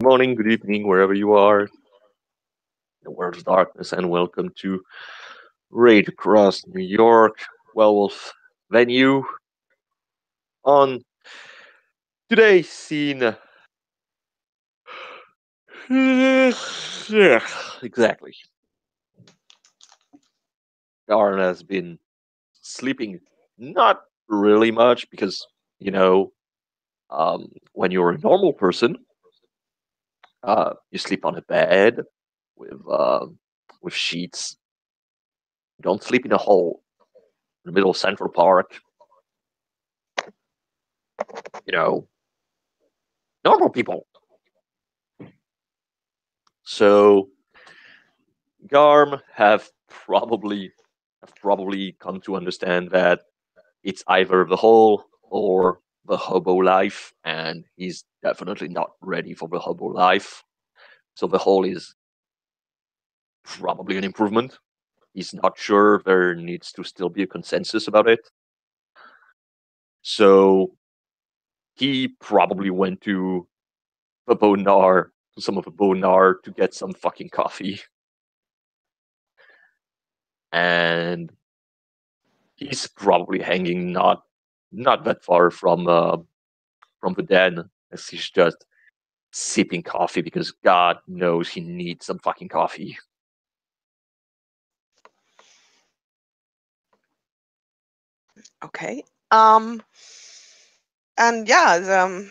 morning, good evening, wherever you are in the world's darkness, and welcome to Raid Across New York, Werewolf venue. On today's scene, yeah, exactly. Garn has been sleeping not really much because you know when you're a normal person, you sleep on a bed with with sheets. You don't sleep in a hole in the middle of Central Park. You know, normal people. So Garm have probably come to understand that it's either the hole or the hobo life, and he's definitely not ready for the hobo life. So the hole is probably an improvement. He's not sure there needs to still be a consensus about it. So he probably went to the Bonar, to some of the Bonar to get some fucking coffee. And he's probably hanging not that far from the den, as he's just sipping coffee because God knows he needs some fucking coffee. Okay. Um, and yeah,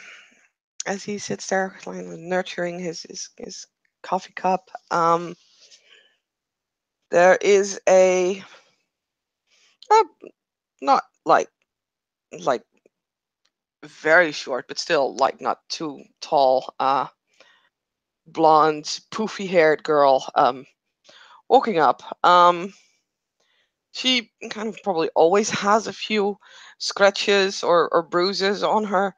as he sits there, like, nurturing his coffee cup, there is uh, not like very short, but still like not too tall, blonde, poofy haired girl, walking up. She kind of probably always has a few scratches or bruises on her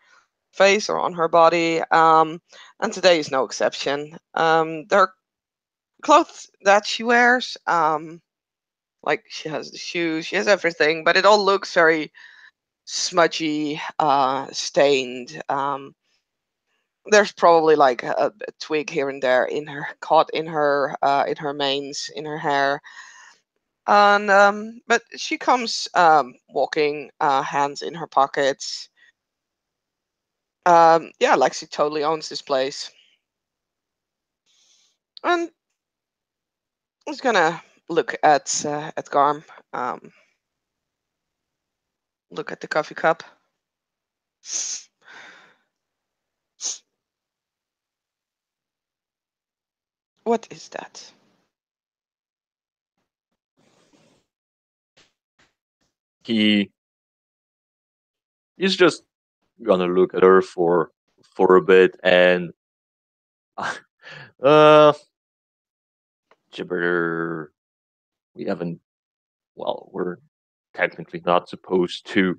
face or on her body, and today is no exception. There are clothes that she wears, like she has the shoes, she has everything, but it all looks very smudgy, stained. There's probably like a twig here and there in her caught in her manes, in her hair. And but she comes walking, hands in her pockets. Yeah, like she totally owns this place. And I was gonna look at Garm, um, look at the coffee cup. What is that? He he's just gonna look at her for a bit and uh gibber. We haven't. Well, we're technically not supposed to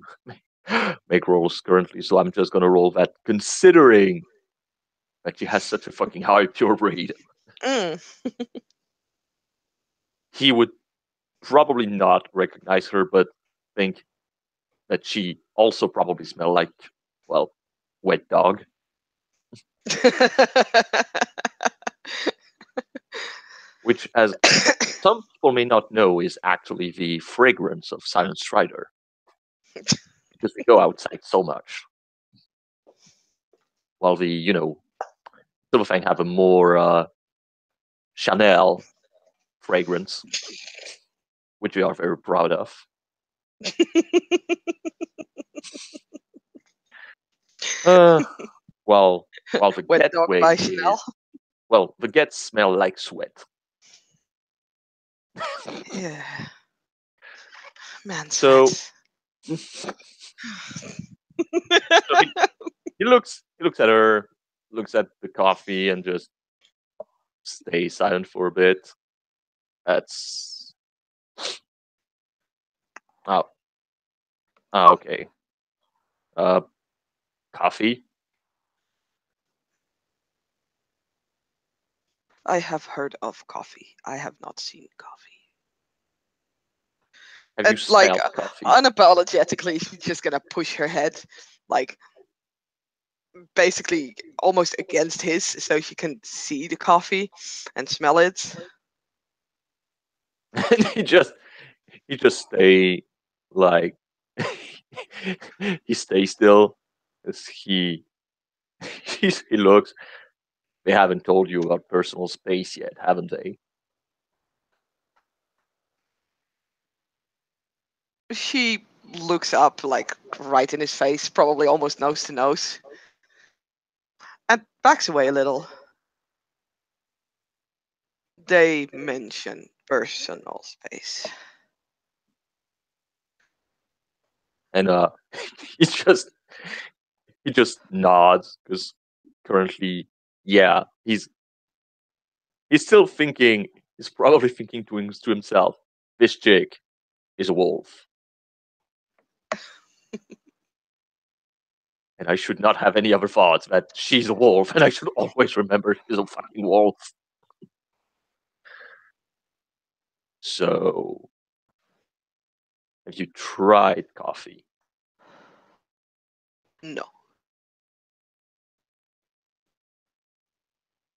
make rolls currently, so I'm just gonna roll that, considering that she has such a fucking high pure breed. Mm. He would probably not recognize her, but think that she also probably smell like, well, wet dog, which, as some people may not know, is actually the fragrance of Silent Strider, because we go outside so much. While the, Silverfang have a more Chanel fragrance, which we are very proud of. Uh, while the Wet Get dog way by Chanel. is, well, the Gets smell like sweat. Yeah, man So, sweat. so he looks at her, looks at the coffee, and just stays silent for a bit. That's oh, okay. Uh, Coffee. I have heard of coffee. I have not seen coffee. Have you And like, smelled coffee? unapologetically, she's just gonna push her head, like basically almost against his, so she can see the coffee and smell it. And he just stay like he stays still as he looks. They haven't told you about personal space yet, haven't they? She looks up, like right in his face, probably almost nose to nose, and backs away a little. They mention personal space. And he just he just nods because currently, yeah, he's still thinking. He's probably thinking to himself, "This chick is a wolf, and I should not have any other thoughts that she's a wolf, and I should always remember she's a fucking wolf." So, have you tried coffee? No,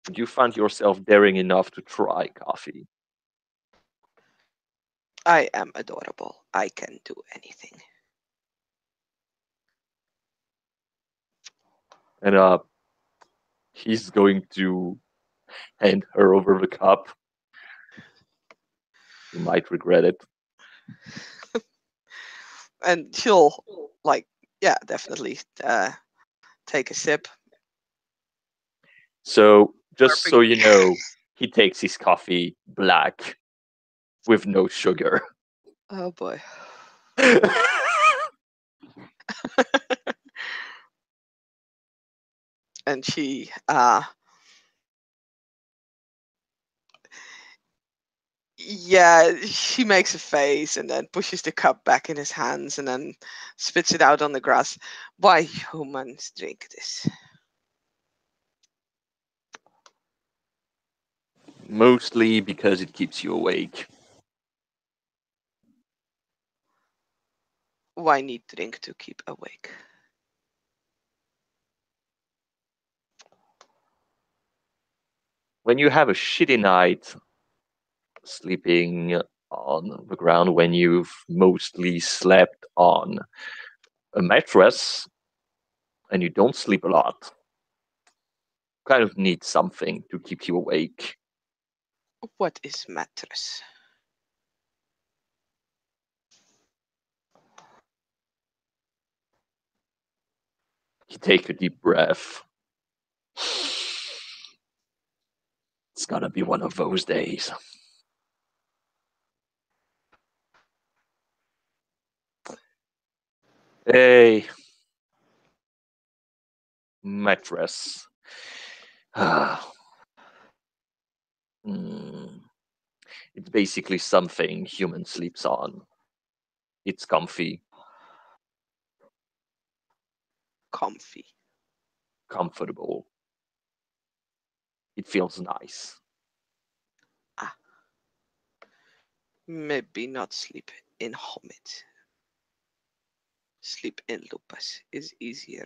Would you find yourself daring enough to try coffee? I am adorable. I can do anything. And he's going to hand her over the cup. You might regret it. And she'll, like, yeah, definitely take a sip. So, just so Slurping. you know, he takes his coffee black with no sugar. Oh boy. And she yeah, she makes a face and then pushes the cup back in his hands and then spits it out on the grass. Why humans drink this? Mostly because it keeps you awake. Why need drink to keep awake? When you have a shitty night sleeping on the ground, when you've mostly slept on a mattress and you don't sleep a lot, kind of need something to keep you awake. What is mattress? You take a deep breath. It's gonna be one of those days. Hey, mattress. Mm, it's basically something human sleeps on. It's comfy, Comfy. comfortable. It feels nice. Ah, maybe not sleep in Homid. Sleep in Lupus is easier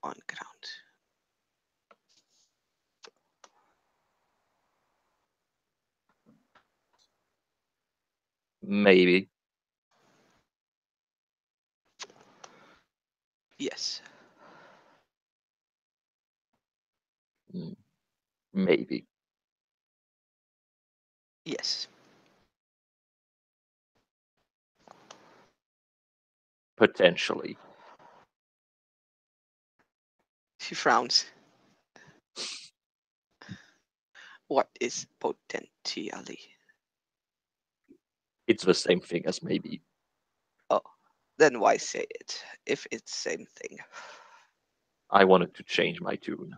on ground. Maybe. Yes. Mm, maybe. Yes. Potentially. She frowns. What is potentially? It's the same thing as maybe. Oh, then why say it if it's same thing? I wanted to change my tune.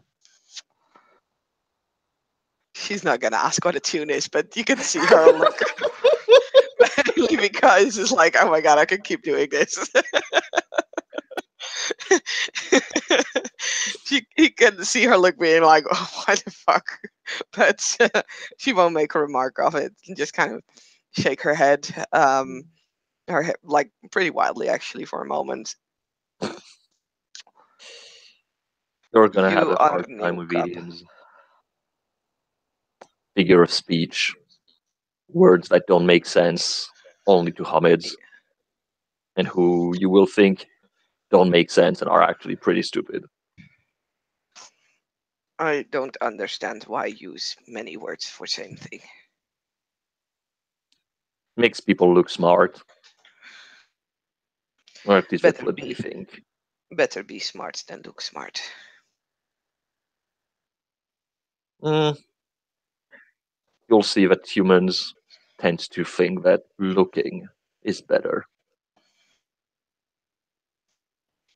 She's not gonna ask what a tune is, but you can see her look mainly because it's like, oh my god, I can keep doing this. You can see her look being like, oh, why the fuck? But she won't make a remark of it and just kind of shake her head, her head like pretty wildly actually for a moment. You're gonna have You a are hard a time new with cub. idioms, figure of speech, words that don't make sense only to Hamids, and who you will think don't make sense and are actually pretty stupid. I don't understand why use many words for same thing. Makes people look smart, or at least that's Better what they be think. better be smart than look smart. Mm, you'll see that humans tend to think that looking is better.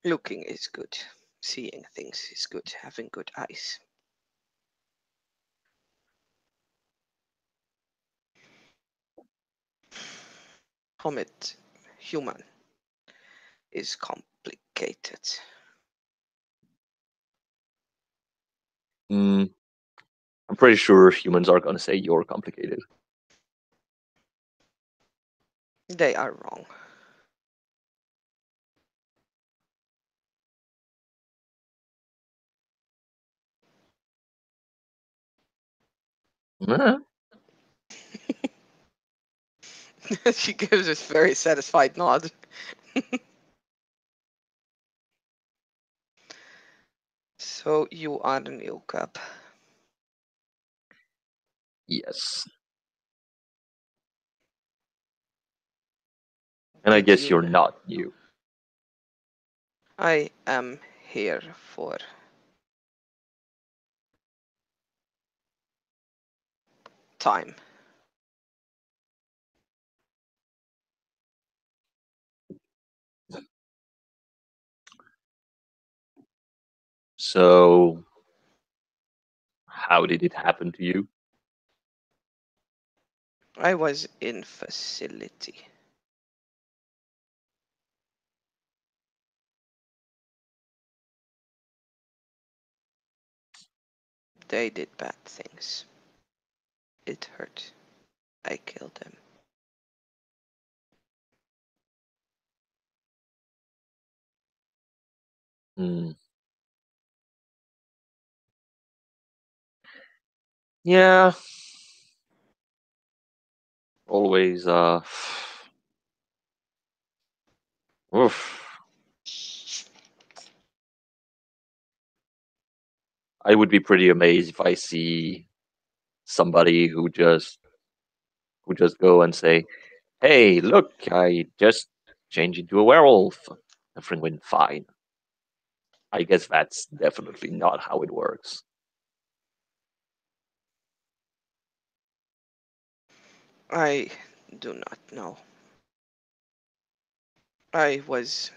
Looking is good. Seeing things is good. Having good eyes. Homid human is complicated. Mm, I'm pretty sure humans are gonna say you're complicated. They are wrong. Eh, She gives a very satisfied nod. So you are the new cub. yes. And I Did guess you? you're not new. I am here for time. So, how did it happen to you? I was in facility. They did bad things. It hurt. I killed them. Hmm. Yeah, always. Oof. I would be pretty amazed if I see somebody who just go and say, "Hey, look, I just changed into a werewolf. Everything went fine." I guess that's definitely not how it works. I do not know. I was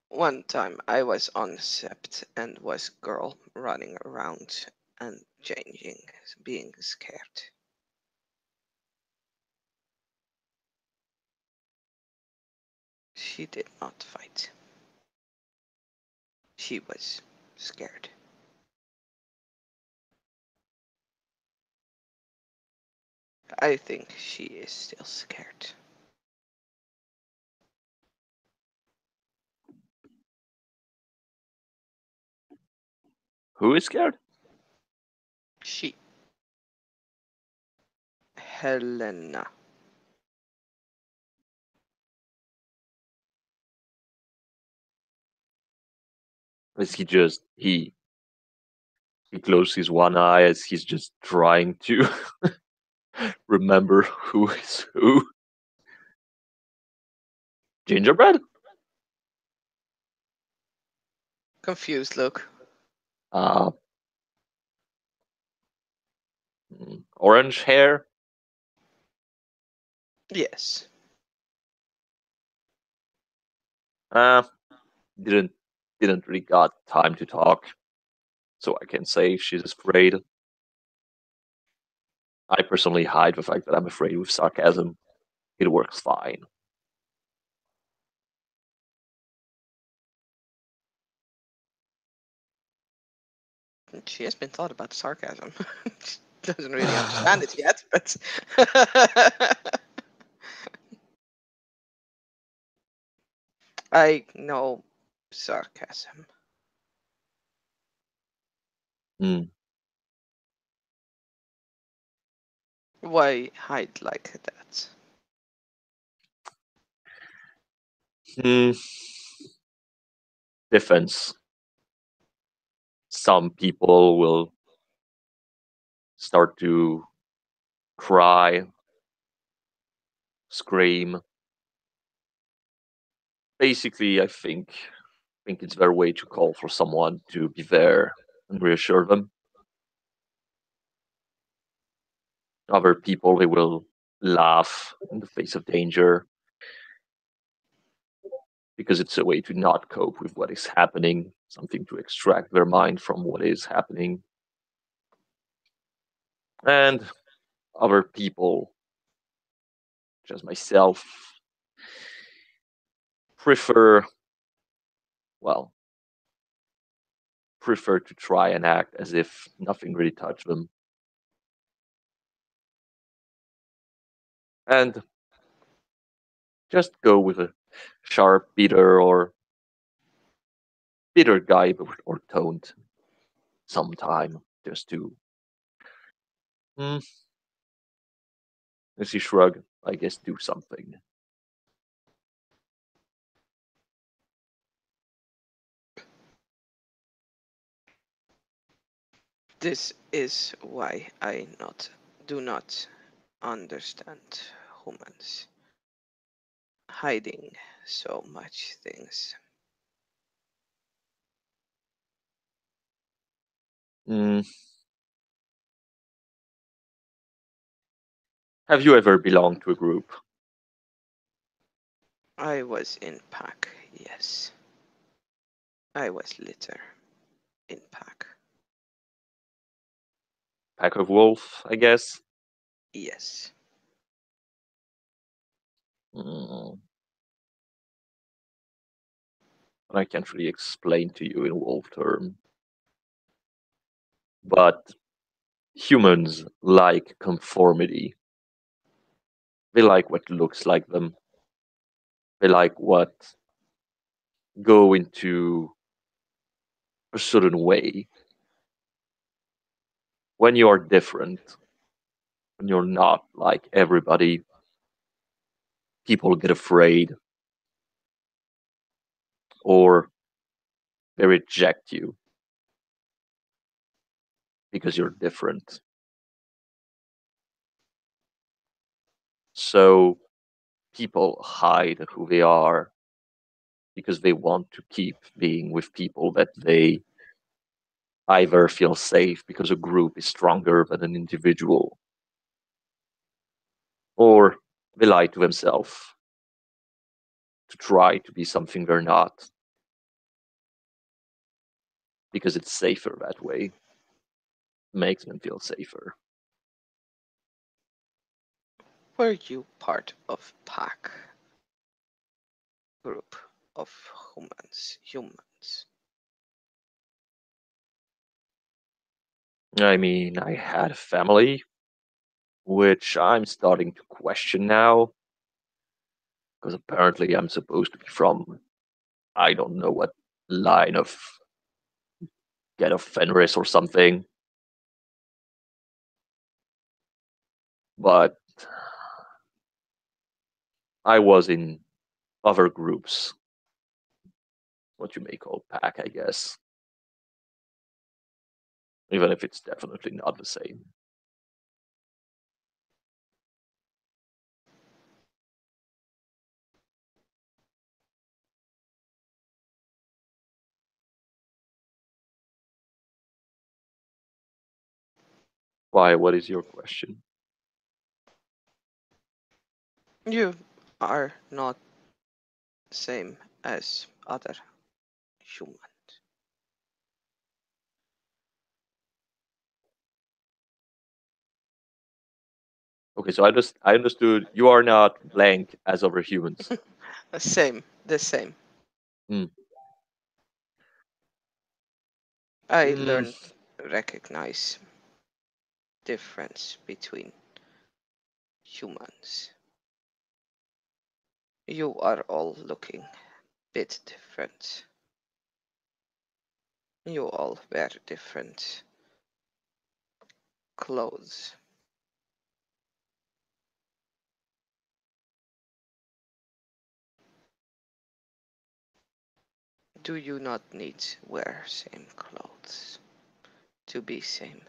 One time I was on Sept and was girl running around and changing, being scared. She did not fight. She was scared. I think she is still scared. Who is scared? She. Helena. Is he closes his one eye as he's just trying to remember who is who? Gingerbread? Confused look. Uh, orange hair? Yes. Uh, didn't didn't really got time to talk, so I can say if she's afraid. I personally hide the fact that I'm afraid with sarcasm. It works fine. She has been thought about sarcasm. She doesn't really understand it yet, but I know sarcasm. Mm. Why hide like that? Hmm. Defense. Some people will start to cry, scream. Basically, I think it's their way to call for someone to be there and reassure them. Other people, they will laugh in the face of danger because it's a way to not cope with what is happening, something to extract their mind from what is happening. And other people, just myself, prefer, well, prefer to try and act as if nothing really touched them. And just go with a sharp, bitter guy or toned sometime just to, hmm, as you shrug, I guess do something. This is why I not do not understand humans hiding so much things. Mm. Have you ever belonged to a group? I was in pack, yes. I was litter in pack, Pack of wolf, I guess. yes. Mm. I can't really explain to you in wolf term, but humans like conformity. They like what looks like them. They like what go into a certain way. When you are different, when you're not like everybody, people get afraid or they reject you because you're different. So people hide who they are because they want to keep being with people that they either feel safe because a group is stronger than an individual, or they lie to themselves to try to be something they're not because it's safer that way, makes them feel safer. Were you part of pack group of humans? I mean, I had a family, which I'm starting to question now, because apparently I'm supposed to be from, I don't know what line of get of Fenris or something, but I was in other groups, what you may call pack, I guess, even if it's definitely not the same. Why? What is your question? You are not same as other humans. Okay, so I understood you are not blank as other humans. The same. Hmm. I Mm, learned recognize difference between humans. You are all looking bit different. You all were different. clothes. Do you not need to wear same clothes to be same?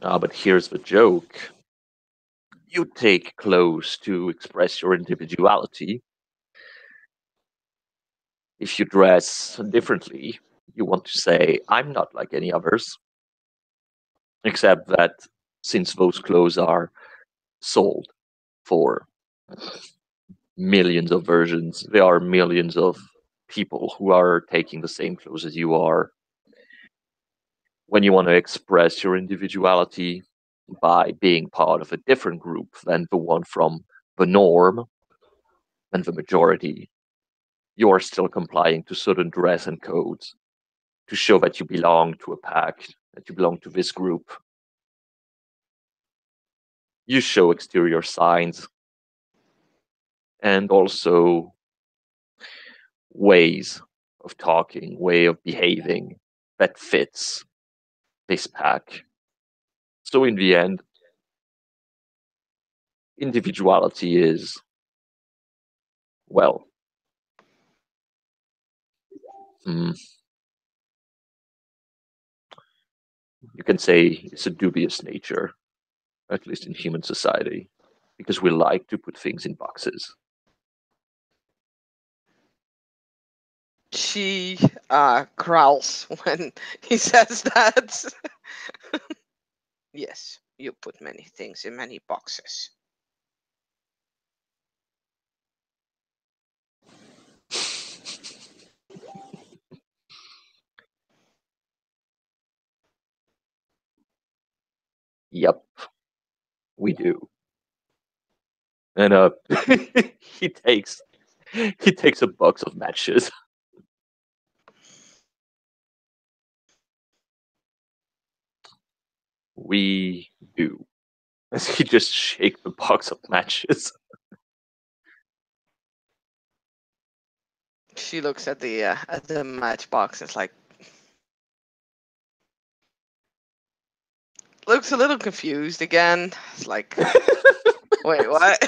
But here's the joke. You take clothes to express your individuality. If you dress differently, you want to say, I'm not like any others. Except that since those clothes are sold for millions of versions, there are millions of people who are taking the same clothes as you are. When you want to express your individuality by being part of a different group than the one from the norm and the majority, you are still complying to certain dress and codes to show that you belong to a pack, that you belong to this group. You show exterior signs and also ways of talking, way of behaving that fits this pack. So in the end, individuality is, well, hmm, you can say it's a dubious nature, at least in human society, because we like to put things in boxes. She growls when he says that. Yes, you put many things in many boxes. Yep, we do. And he takes he takes a box of matches. We do. As he just shake the box of matches. She looks at the matchbox and is like, looks a little confused again. It's like, wait, what?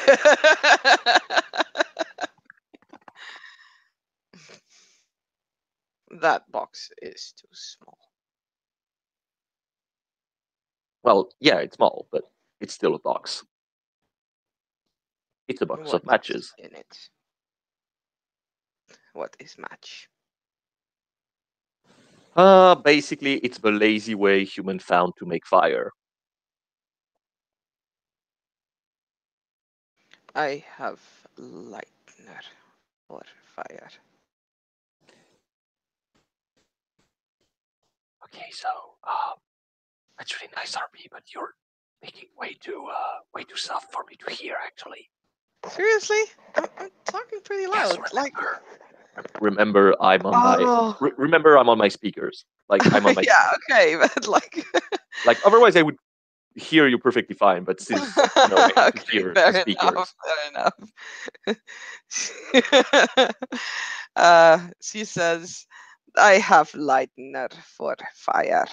That box is too small. Well, yeah, it's small, but it's still a box. It's a box of What is matches. in it? What is match? Basically, it's the lazy way human found to make fire. I have lightner for fire. Okay, so that's really nice, RP, but you're making way too soft for me to hear. Actually, Seriously? I'm talking pretty yes. loud. Like, Remember, oh, remember I'm on my speakers. Like I'm on my yeah, okay, but like, like. Otherwise, I would hear you perfectly fine. But since I have to okay, hear the fair enough, speakers. fair enough. She says, I have lightner for fire.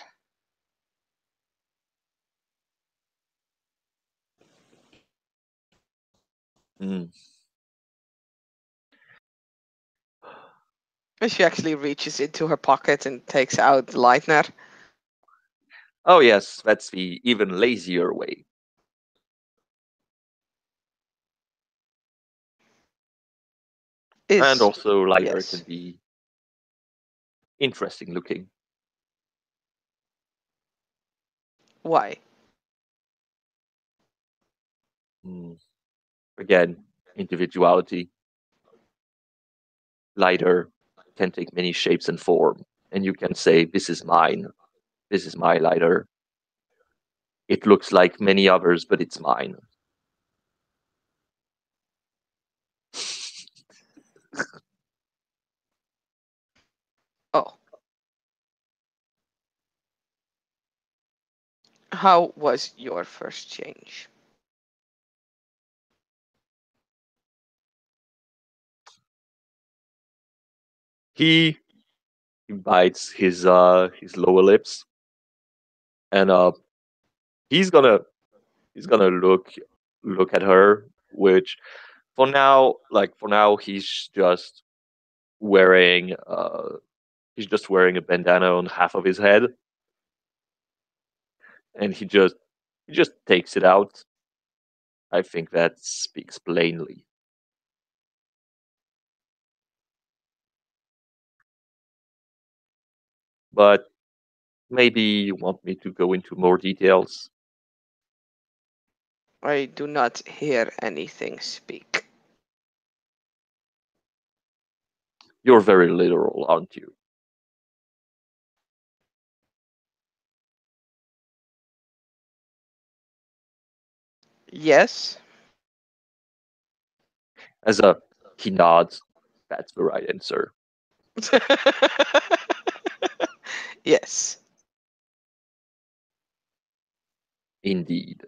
Mm. And she actually reaches into her pocket and takes out the lightner. Oh yes, that's the even lazier way. And Is, also lighter can yes. be interesting looking. Why? Mm. Again, individuality. Lighter can take many shapes and form, and you can say, "This is mine. This is my lighter. It looks like many others, but it's mine." Oh, how was your first change? He he bites his lower lips, and he's gonna he's gonna look at her, which for now wearing he's just wearing a bandana on half of his head, and he just takes it out. I think that speaks plainly. But maybe you want me to go into more details. I do not hear anything speak. You're very literal, aren't you? Yes? As a he nods. That's the right answer. Yes. Indeed.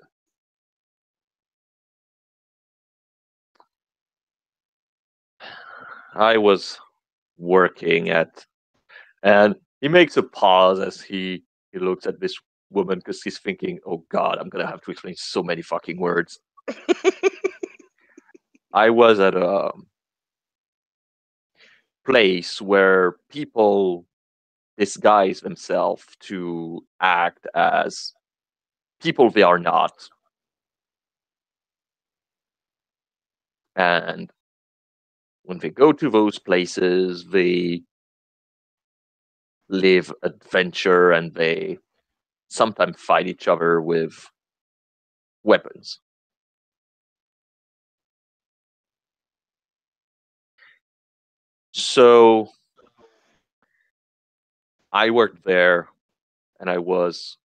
I was working at, and he makes a pause as he looks at this woman because he's thinking, "Oh God, I'm gonna have to explain so many fucking words." I was at a place where people disguise themselves to act as people they are not, and when they go to those places, they live adventure and they sometimes fight each other with weapons. So I worked there and I was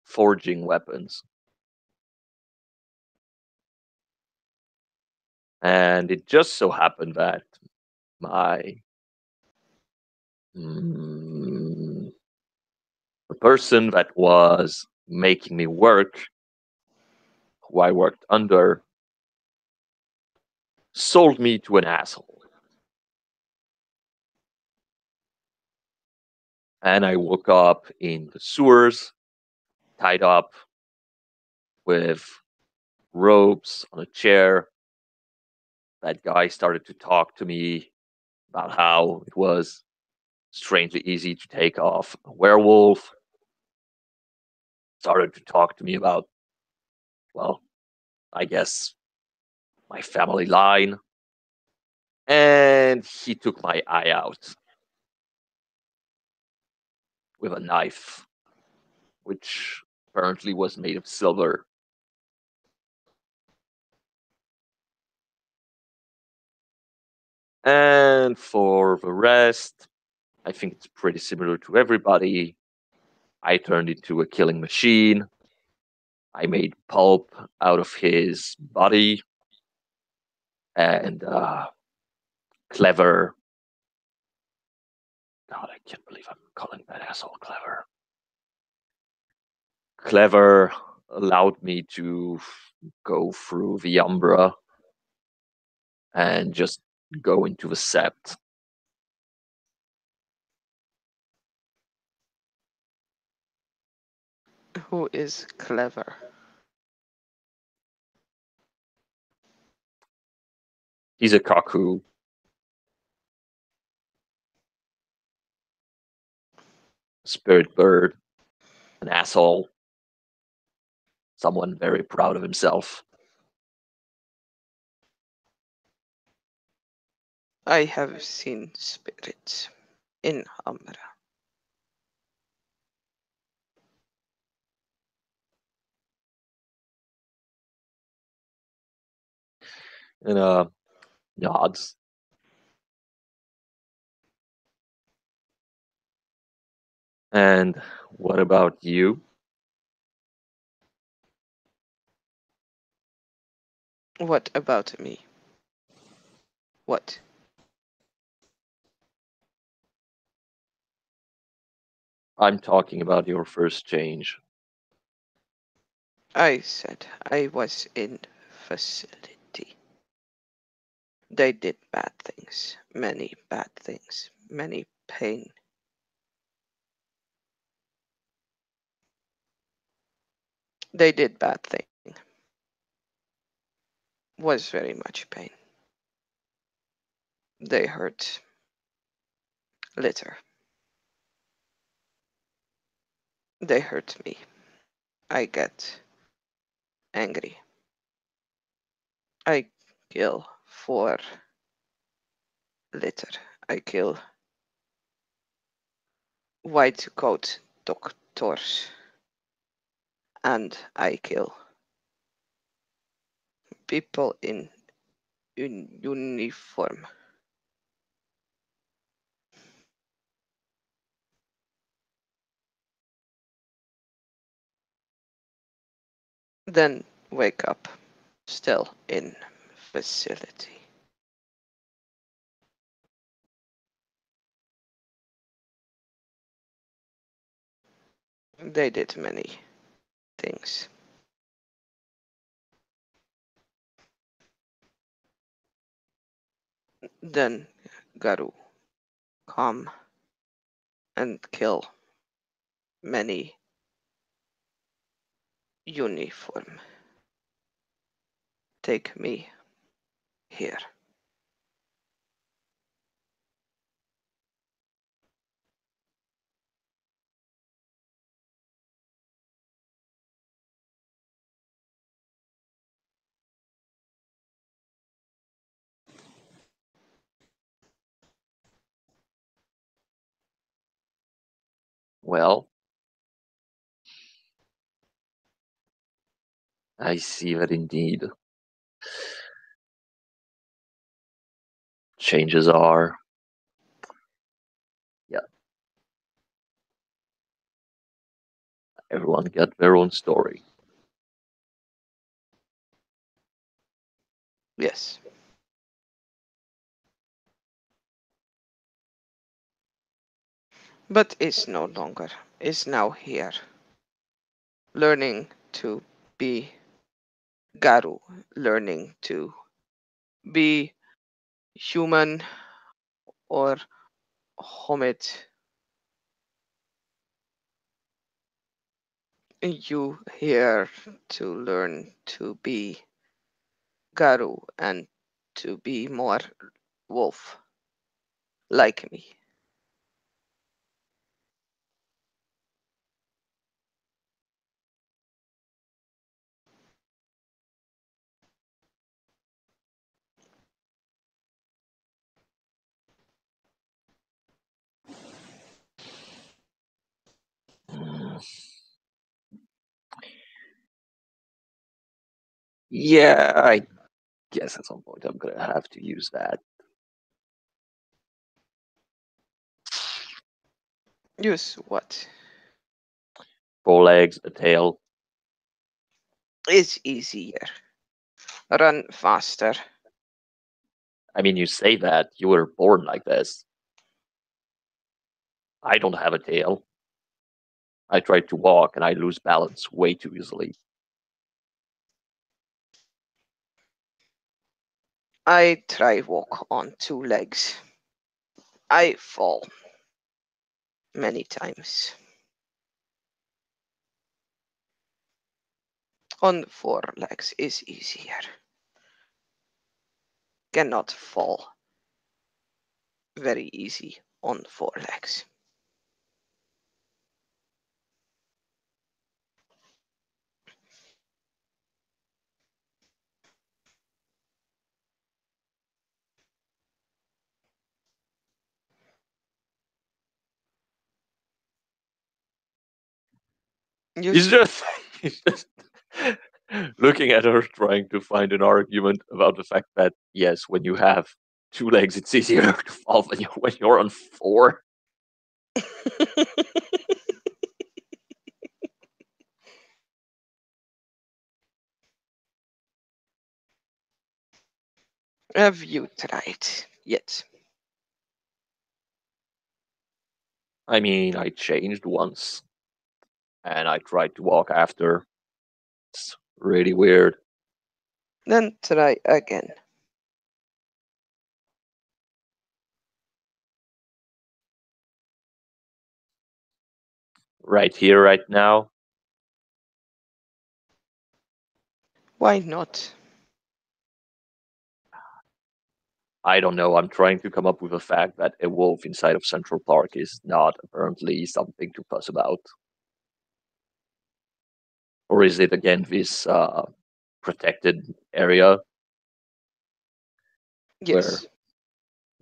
forging weapons. And it just so happened that my mm, the person that was making me work, who I worked under, sold me to an asshole. And I woke up in the sewers, tied up with ropes on a chair. That guy started to talk to me about how it was strangely easy to take off a werewolf. Started to talk to me about, well, I guess my family line. And he took my eye out with a knife, which apparently was made of silver. And for the rest, I think it's pretty similar to everybody. I turned into a killing machine. I made pulp out of his body, and clever. God, I can't believe I'm calling that asshole clever. Clever allowed me to go through the Umbra and just go into the Sept. Who is clever? He's a cuckoo, spirit bird, an asshole, someone very proud of himself. I have seen spirits in Amra. And nods. And what about you? What about me? What? I'm talking about your first change. I said I was in facility. They did bad things, many bad things, many pain. They did bad thing. Was very much pain. They hurt litter. They hurt me. I get angry. I kill for litter. I kill white coat doctors. And I kill people in uniform. Then wake up, still in facility. They did many things. Then Garu come and kill many uniform. Take me here. Well, I see that indeed. Changes are, yeah, everyone got their own story. Yes. But is no longer. Is now here. Learning to be Garu. Learning to be human or Homid. You here to learn to be Garu and to be more wolf like me. Mm, yeah, I guess at some point I'm gonna have to use that. Use what? 4 legs, a tail. Is easier. Run faster. I mean, you say that you were born like this. I don't have a tail. I try to walk and I lose balance way too easily. I try walk on 2 legs. I fall many times. On 4 legs is easier. Cannot fall very easy on 4 legs. He's Use just, he's just looking at her, trying to find an argument about the fact that yes, when you have 2 legs, it's easier to fall than when you're on four. Have you tried yet? I mean, I changed once, and I tried to walk after. It's really weird. Then try again. right here, right now? Why not? I don't know. I'm trying to come up with a fact that a wolf inside of Central Park is not apparently something to fuss about. Or is it again this protected area where Yes,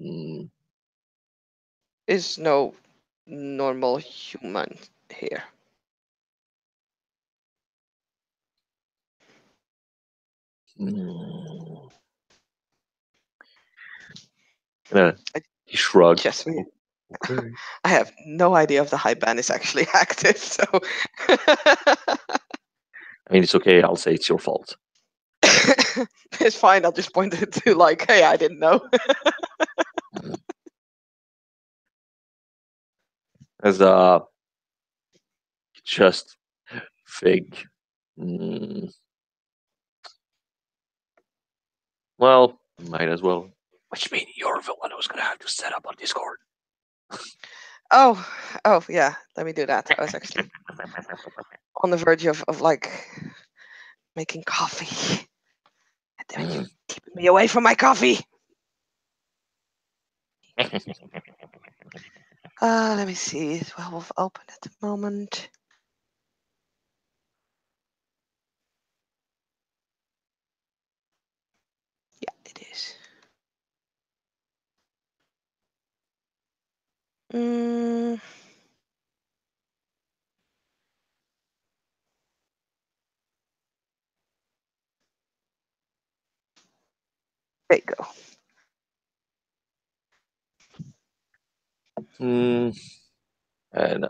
mm, is no normal human here. mm, uh, I he shrugged. just me. Okay. I have no idea if the high ban is actually active, so I mean, it's okay. I'll say it's your fault. it's fine. I'll just point it to like, hey, I didn't know. As just think. Mm, well, might as well. Which means you're the one who's gonna have to set up on Discord. Oh, oh yeah. Let me do that. I was actually on the verge of like making coffee. Damn it, you're keeping me away from my coffee. Let me see. 12 open at the moment. Yeah, it is. Mm, there you go. Hmm. And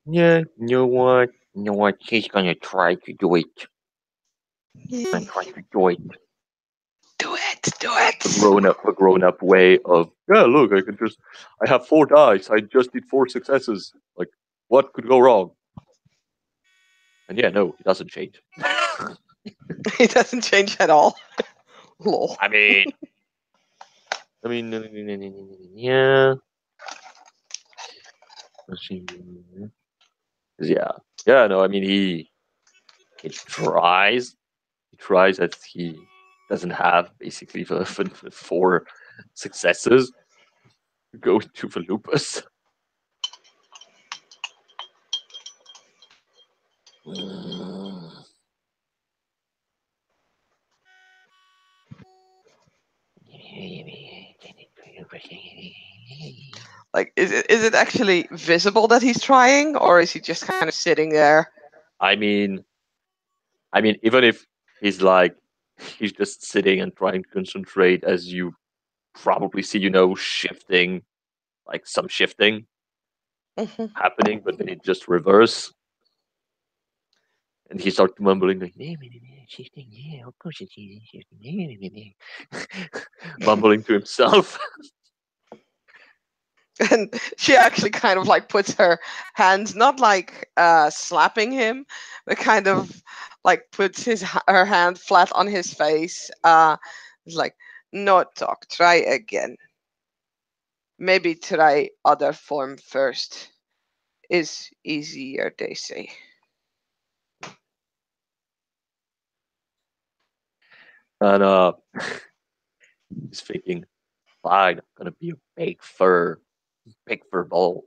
yeah, you know what? You know what? He's gonna try to do it. Gonna Yay. try to do it. Do it. Do it. A grown up way of yeah. Look, I have 4 dice. I just did 4 successes. Like, what could go wrong? And yeah, no, it doesn't change. It doesn't change at all. Lol. I mean, yeah. Yeah, yeah. No, I mean he tries. He tries that he doesn't have basically the 4 successes to go into the lupus. Like, is it actually visible that he's trying, or is he just kind of sitting there? I mean, even if he's like he's just sitting and trying to concentrate, as you probably see, shifting, like some shifting Mhm. happening, but then it just reverse, and he starts mumbling like, shifting, yeah, of course it's shifting, mumbling to himself. And she actually kind of like puts her hands, not like slapping him, but kind of like puts her hand flat on his face. It's like, no talk, try again. Maybe try other form first. Is easier, they say. And he's thinking, fine, I'm gonna be a big fur ball.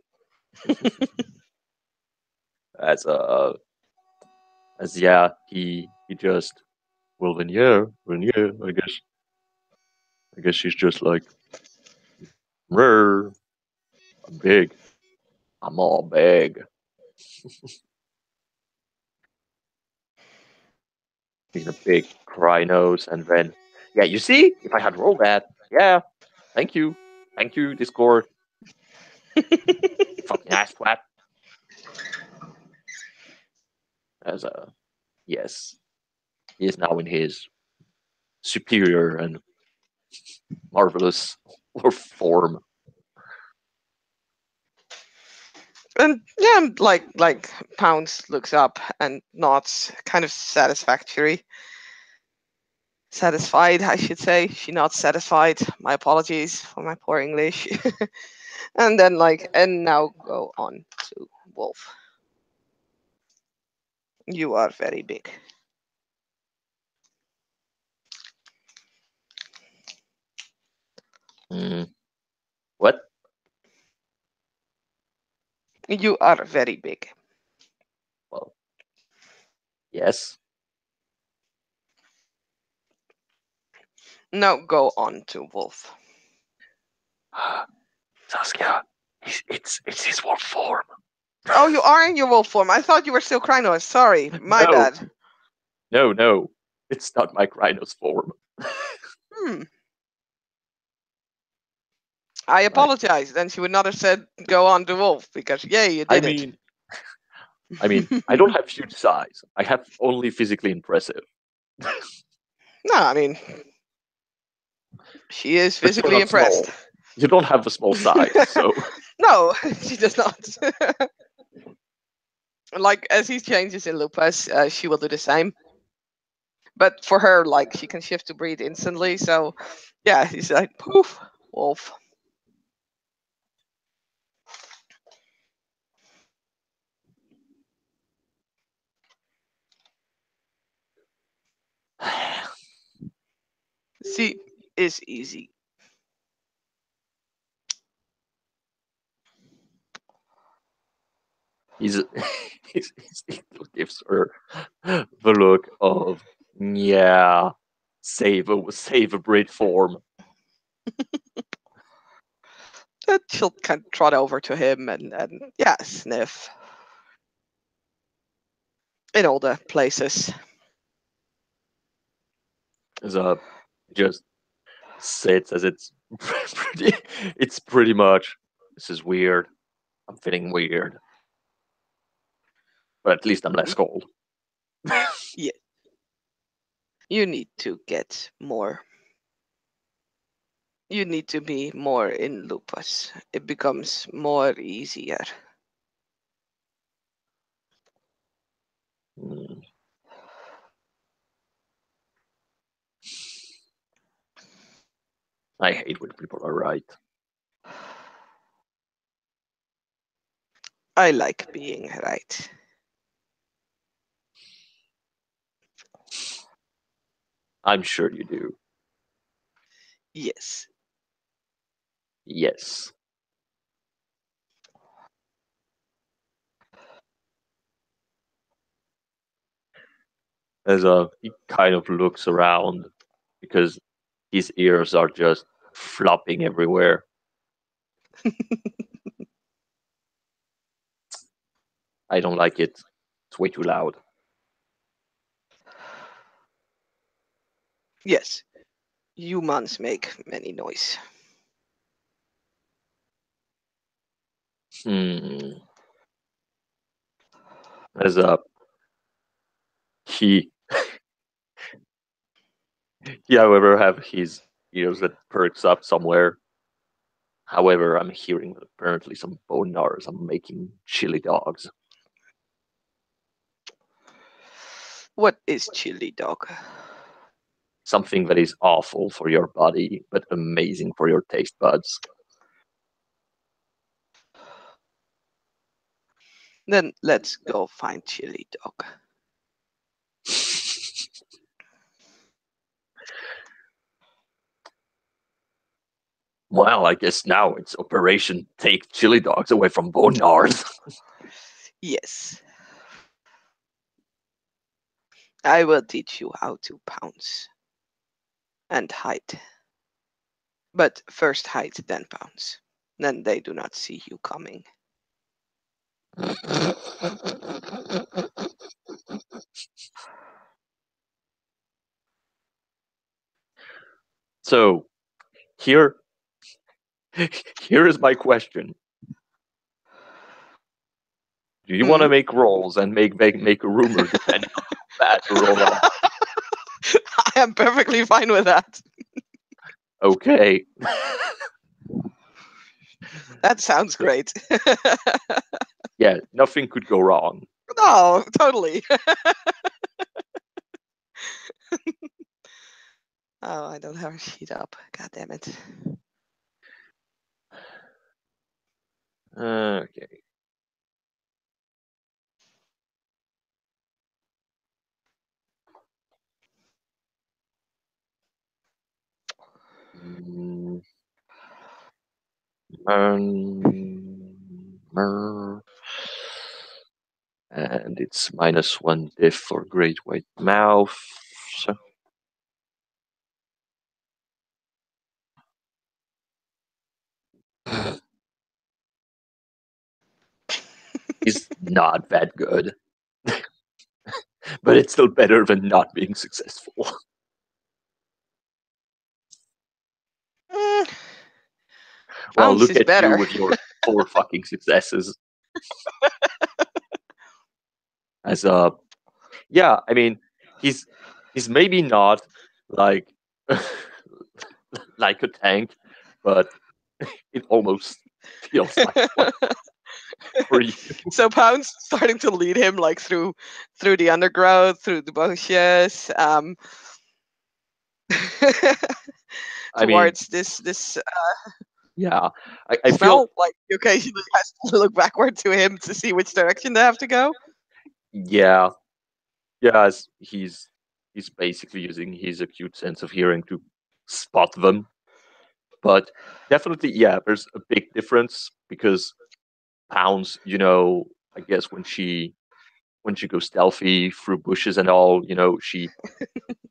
As yeah, he just, well then yeah, I guess she's just like, "Rrr, I'm big, I'm all big." He's a big cry nose, and then yeah, you see, if I had rolled that, yeah, thank you, Discord, fucking ass twat. As yes, he is now in his superior and marvelous or form. And yeah, like Pounds looks up and nods, kind of satisfied, I should say. She not satisfied. My apologies for my poor English. And then like, and now go on to wolf. You are very big. Mm, what? You are very big. Well, yes. Now go on to wolf. Saskia, it's his wolf form. Oh, you are in your wolf form. I thought you were still Krynos. Sorry, my No, bad. no, it's not my Rhino's form. Hmm. I Like, apologize. Then she would not have said go on to wolf because yay, you I did it. mean, I don't have huge size. I have only physically impressive. No, I mean she is But you're physically not impressed. small. You don't have a small size, so No, she does not. Like as he changes in Lupus, she will do the same. But for her, like she can shift to breed instantly. So yeah, he's like poof, wolf. See, is easy. he's, he gives her the look of yeah, save a breed form. But she'll kind of trot over to him and yeah, sniff in all the places. So just sits as it's it's pretty much this is weird. I'm feeling weird, but at least I'm less cold. Yeah, you need to get more. You need to be more in Lupus. It becomes more easier. Hmm. I hate when people are right. I like being right. I'm sure you do. Yes. Yes. As he kind of looks around because his ears are just flopping everywhere. I don't like it. It's way too loud. Yes. Humans make many noise. Hmm. As he he however have his ears that perks up somewhere. However, I'm hearing that apparently some bone gnars are making chili dogs. What is chili dog? Something that is awful for your body, but amazing for your taste buds. Then let's go find chili dog. Well, I guess now it's Operation Take Chili Dogs Away from Bone Gnars. Yes. I will teach you how to pounce and hide. But first hide, then pounce. Then they do not see you coming. So here, here is my question: do you want Hmm? to make rolls and make a rumor depending on how bad you roll on? I am perfectly fine with that. Okay. That sounds So, great. yeah, nothing could go wrong. No, totally. Oh, I don't have a sheet up. God damn it. Okay. mer- and it's -1 diff for Great White Mouth. So he's not that good, but it's still better than not being successful. Mm, Well, Pounce look is at you better. with your 4 fucking successes. As yeah, I mean, he's he's maybe not like like a tank, but it almost feels like one for you. So Pounce starting to lead him like through the undergrowth, through the bushes, I mean, towards this yeah, I feel smell. Like he occasionally has to look backward to him to see which direction they have to go. yeah, yes, he's basically using his acute sense of hearing to spot them. But definitely, yeah, there's a big difference because Pounds, I guess when she goes stealthy through bushes and all,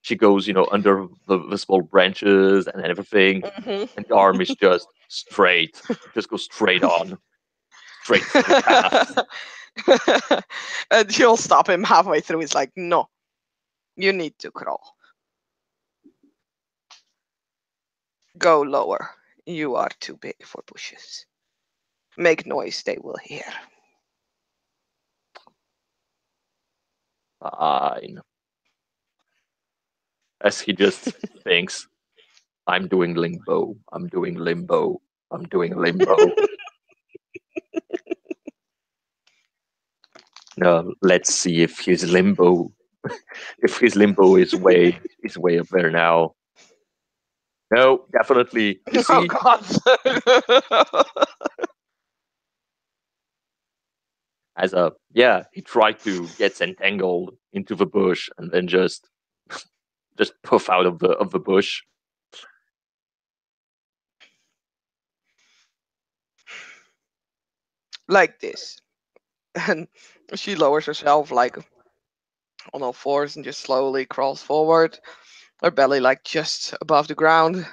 she goes, under the small branches and everything, Hmm. and the arm is just straight, just goes straight on, straight through the path. And she'll stop him halfway through. He's like, "No, you need to crawl. Go lower. You are too big for bushes. Make noise, they will hear." Fine. As he just thinks, I'm doing limbo, I'm doing limbo, I'm doing limbo. No, let's see if his limbo is way up there now. No, definitely. You Oh see, God. he tried to get entangled into the bush and then just puff out of the bush. Like this. And she lowers herself like on all fours and just slowly crawls forward. Her belly like just above the ground.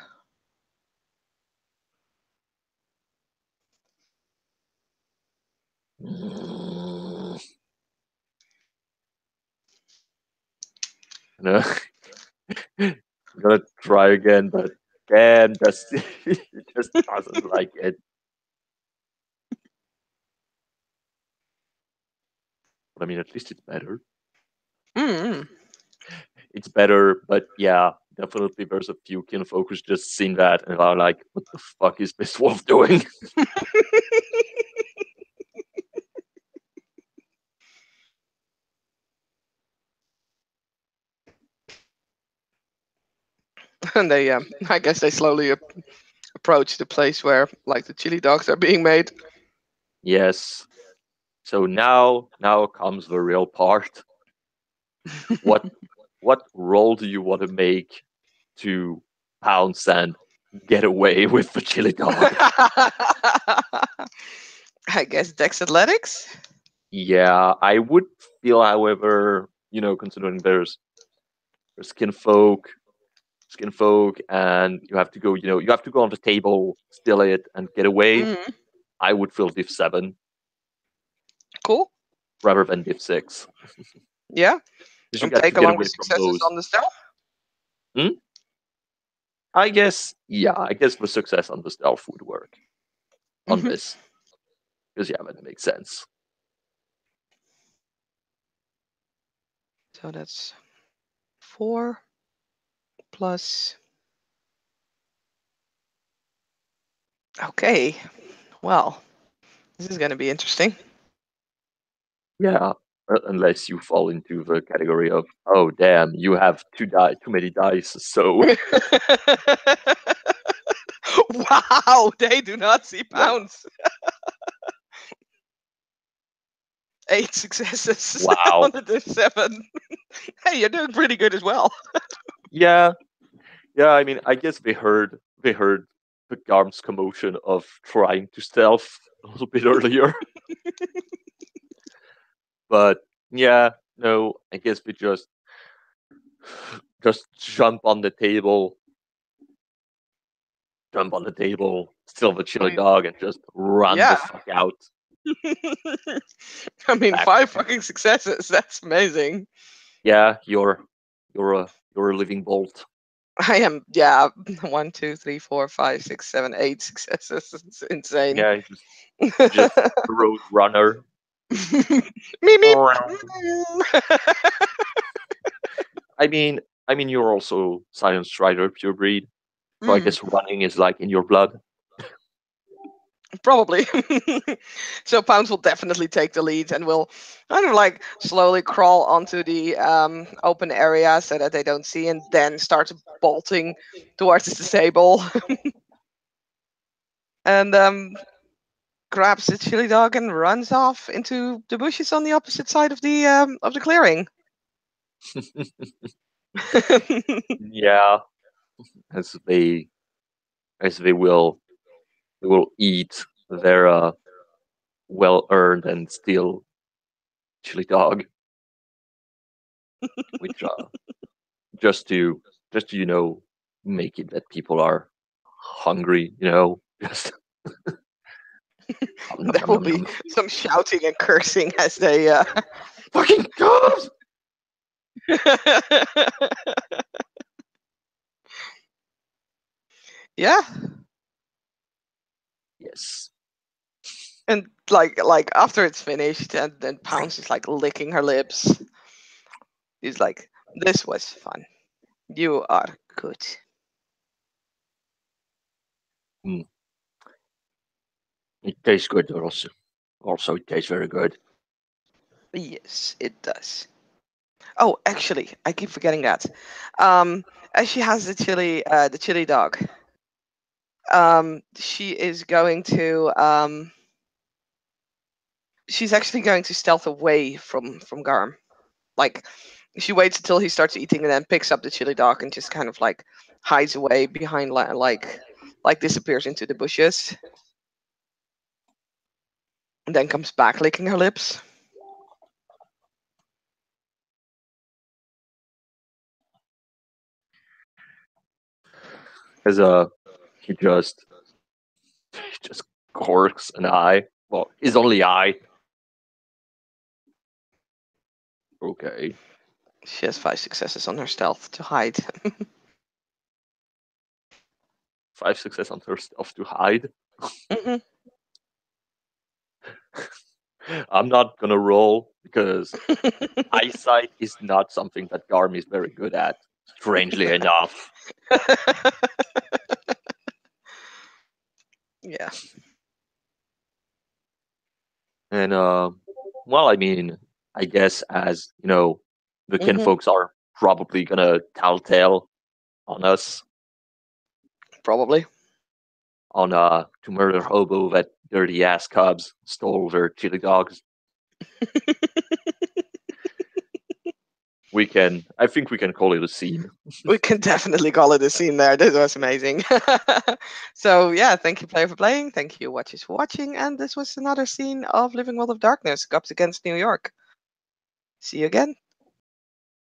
No, I'm gonna try again, but damn, just it just doesn't like it. But I mean, at least it's better. Mm. It's better, but yeah, definitely there's a few kinfolk who's just seen that and are like, "What the fuck is this wolf doing?" And they, I guess they slowly approach the place where like the chili dogs are being made. Yes. So now comes the real part. What what role do you want to make to pounce and get away with the chili dog? I guess Dex Athletics. Yeah, I would feel, however, considering there's skin folk, and you have to go on the table, steal it, and get away. Mm. I would feel div 7 Cool. rather than div 6 Yeah. because you And get to take get along away the from successes those. on the stealth. Hmm? I guess the success on the stealth would work on Hmm. this because yeah, that makes sense. So that's 4 plus. Okay. Well, this is going to be interesting. Yeah, unless you fall into the category of, oh damn, you have too many dice, so Wow, they do not see yeah, pounds. 8 successes on wow, the div 7. Hey, you're doing pretty good as well. yeah, yeah. I mean, I guess they heard Garm's commotion of trying to stealth a little bit earlier. But yeah, no, I guess we just jump on the table, steal the I chili mean, dog, and just run the yeah. fuck out. I mean, Back. 5 fucking successes. That's amazing. Yeah, you're a living bolt. I am, yeah. 1, 2, 3, 4, 5, 6, 7, 8 successes. It's insane. Yeah, just the road runner. Meep, meep. I mean, you're also Science Strider pure breed, so I Mm, guess running is like in your blood. probably. So Pounds will definitely take the lead and will kind of like slowly crawl onto the open area so that they don't see, and then start bolting towards the stable. And grabs the chili dog and runs off into the bushes on the opposite side of the clearing. Yeah, as they they will eat their well earned and still chili dog, which just to make it that people are hungry, just nom, nom, There nom, will nom, be nom. some shouting and cursing as they. Fucking god. Yeah, Yes. and like after it's finished, and then Pounce is like licking her lips. He's like, "This was fun. You are good." Mm. It tastes good also. Also, it tastes very good. Yes, it does. Oh, actually, I keep forgetting that. Um, as she has the chili dog, she is going to she's actually going to stealth away from Garm. Like, she waits until he starts eating and then picks up the chili dog and just kind of like hides away behind like disappears into the bushes, and then comes back licking her lips. As he just corks an eye. Well, his only eye. Okay. She has 5 successes on her stealth to hide. 5 success on her stuff to hide. Mhm. I'm not gonna roll because eyesight is not something that Garm is very good at. Strangely enough. Yeah. And well, I mean, I guess as the Hmm. kinfolks are probably gonna telltale on us Probably. on to murder hobo that dirty ass cubs stole their chili dogs. I think we can call it a scene. We can definitely call it a scene there. This was amazing. So yeah, thank you, player, for playing. Thank you, watchers, for watching. And this was another scene of Living World of Darkness, Cops Against New York. See you again.